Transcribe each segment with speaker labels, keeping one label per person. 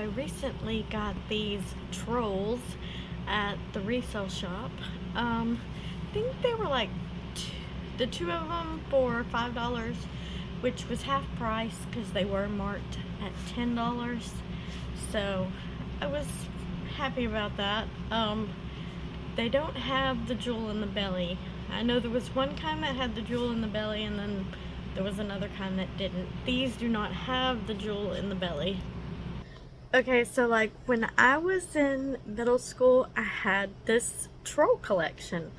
Speaker 1: I recently got these trolls at the resale shop. I think they were like the two of them for $5, which was half price because they were marked at $10. So I was happy about that. They don't have the jewel in the belly. I know there was one kind that had the jewel in the belly, and then there was another kind that didn't. These do not have the jewel in the belly. Okay, so like when I was in middle school, I had this troll collection.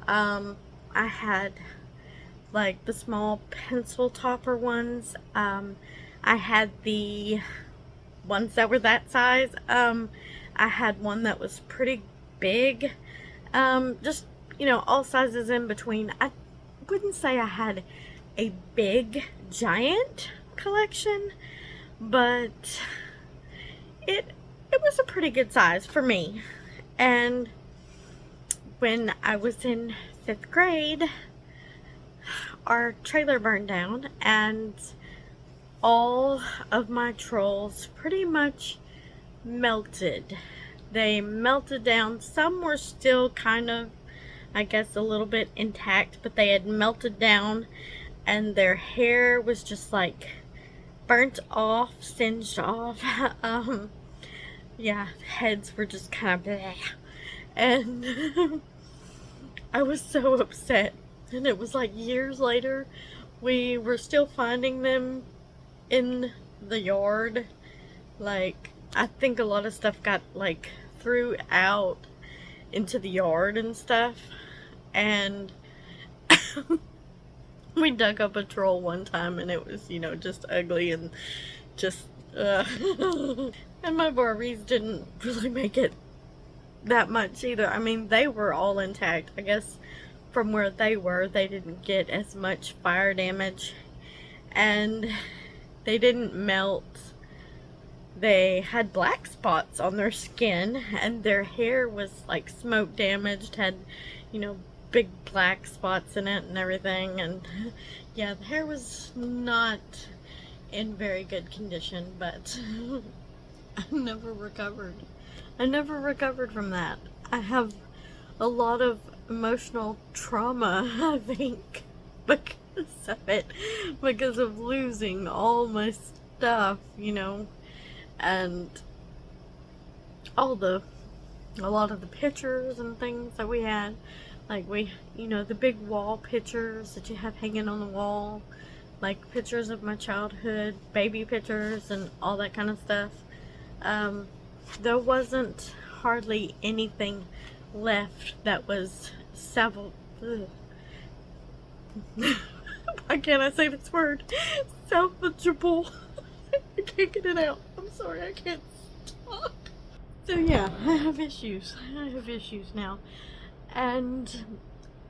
Speaker 1: I had like the small pencil topper ones. I had the ones that were that size. I had one that was pretty big. Just, all sizes in between. I wouldn't say I had a big, giant collection, but it was a pretty good size for me. And when I was in 5th grade, our trailer burned down and all of my trolls pretty much melted. They melted down. Some were still kind of, I guess, a little bit intact, but they had melted down and their hair was just like burnt off, singed off. Yeah, heads were just kind of bleh. And I was so upset. And it was like years later, we were still finding them in the yard. Like, I think a lot of stuff got like threw out into the yard and stuff. And we dug up a troll one time and it was, just ugly and just, and my Barbies didn't really make it that much either. I mean, they were all intact. I guess from where they were, they didn't get as much fire damage and they didn't melt. They had black spots on their skin and their hair was like smoke damaged, had, big black spots in it and everything. And yeah, the hair was not in very good condition, but I never recovered. I never recovered from that. I have a lot of emotional trauma, I think, because of it, because of losing all my stuff, and a lot of the pictures and things that we had, like the big wall pictures that you have hanging on the wall, like pictures of my childhood, baby pictures and all that kind of stuff. There wasn't hardly anything left that was why can't I say this word? Salvageable. I can't get it out. I'm sorry, I can't talk. So yeah, I have issues. I have issues now. And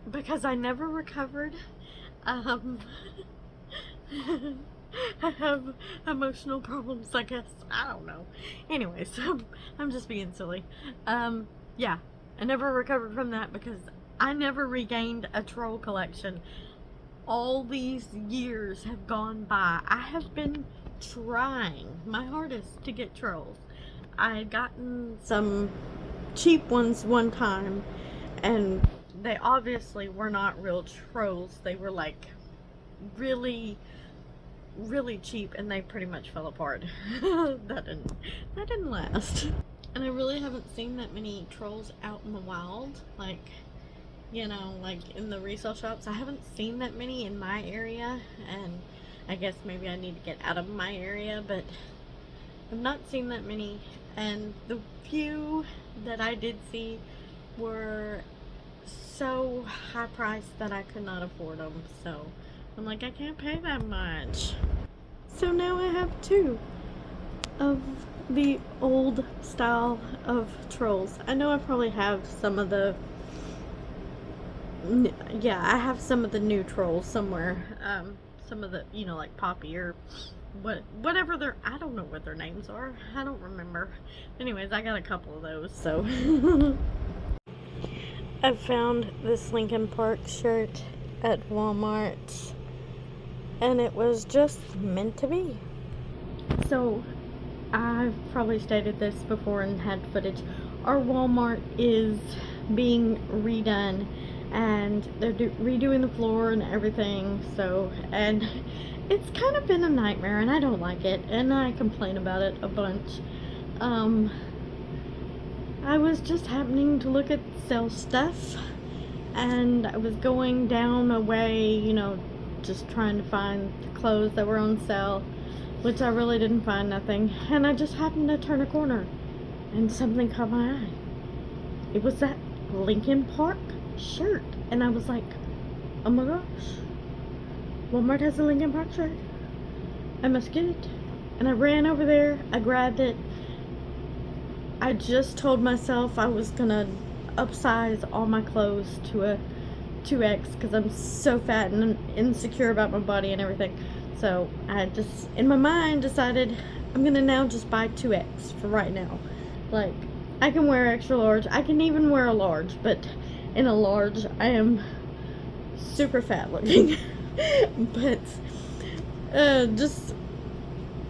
Speaker 1: because I never recovered, I have emotional problems, I guess. I don't know. Anyways, I'm just being silly. Yeah, I never recovered from that because I never regained a troll collection. All these years have gone by. I have been trying my hardest to get trolls. I had gotten some cheap ones one time, and they obviously were not real trolls. They were like really cheap, and they pretty much fell apart. that didn't last. And I really haven't seen that many trolls out in the wild, like like in the resale shops. I haven't seen that many in my area, and I guess maybe I need to get out of my area, but I've not seen that many. And the few that I did see were so high priced that I could not afford them. So I'm like, I can't pay that much. So now I have two of the old style of trolls. I know I probably have some of the, yeah, I have some of the new trolls somewhere. Some of the, like Poppy or whatever I don't know what their names are. I don't remember. Anyways, I got a couple of those, so. I found this Linkin Park shirt at Walmart, and it was just meant to be. So I've probably stated this before and had footage. Our Walmart is being redone, and they're redoing the floor and everything. So, and it's kind of been a nightmare, and I don't like it, and I complain about it a bunch. I was just happening to look at sale stuff, and I was going down a way, you know, just trying to find the clothes that were on sale, which I really didn't find nothing. And I just happened to turn a corner, and something caught my eye. It was that Linkin Park shirt, and I was like, oh my gosh, Walmart has a Linkin Park shirt. I must get it. And I ran over there, I grabbed it. I just told myself I was gonna upsize all my clothes to a 2X because I'm so fat and insecure about my body and everything. So I just, in my mind, decided I'm gonna now just buy 2X for right now. Like, I can wear extra large. I can even wear a large, but in a large, I am super fat looking. But just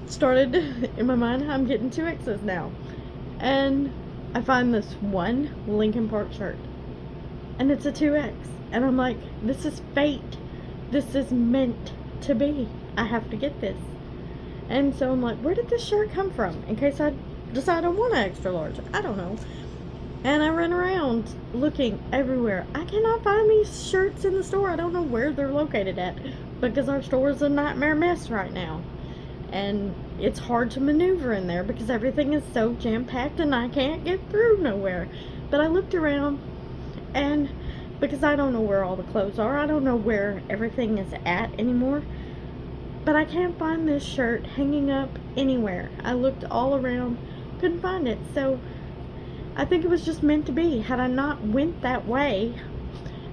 Speaker 1: started in my mind, I'm getting 2X's now. And I find this one Linkin Park shirt, and it's a 2X, and I'm like, this is fate. This is meant to be. I have to get this. And so I'm like, where did this shirt come from? In case I decide I want an extra large. I don't know. And I run around looking everywhere. I cannot find these shirts in the store. I don't know where they're located at, because our store is a nightmare mess right now. And it's hard to maneuver in there because everything is so jam-packed and I can't get through nowhere. But I looked around, and because I don't know where all the clothes are, I don't know where everything is at anymore, but I can't find this shirt hanging up anywhere. I looked all around, couldn't find it. So I think it was just meant to be. Had I not went that way,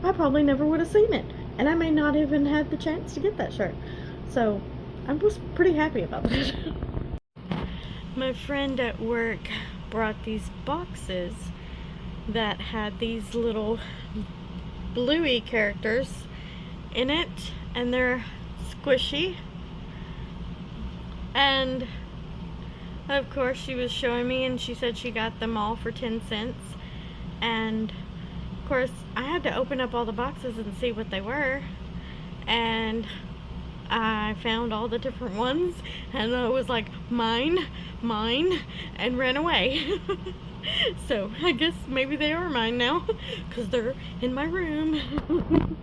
Speaker 1: I probably never would have seen it, and I may not even had the chance to get that shirt. So I was pretty happy about that. My friend at work brought these boxes that had these little Bluey characters in it, and they're squishy. And of course she was showing me, and she said she got them all for 10 cents. And of course I had to open up all the boxes and see what they were, and I found all the different ones, and I was like, mine, and ran away. So I guess maybe they are mine now, because they're in my room.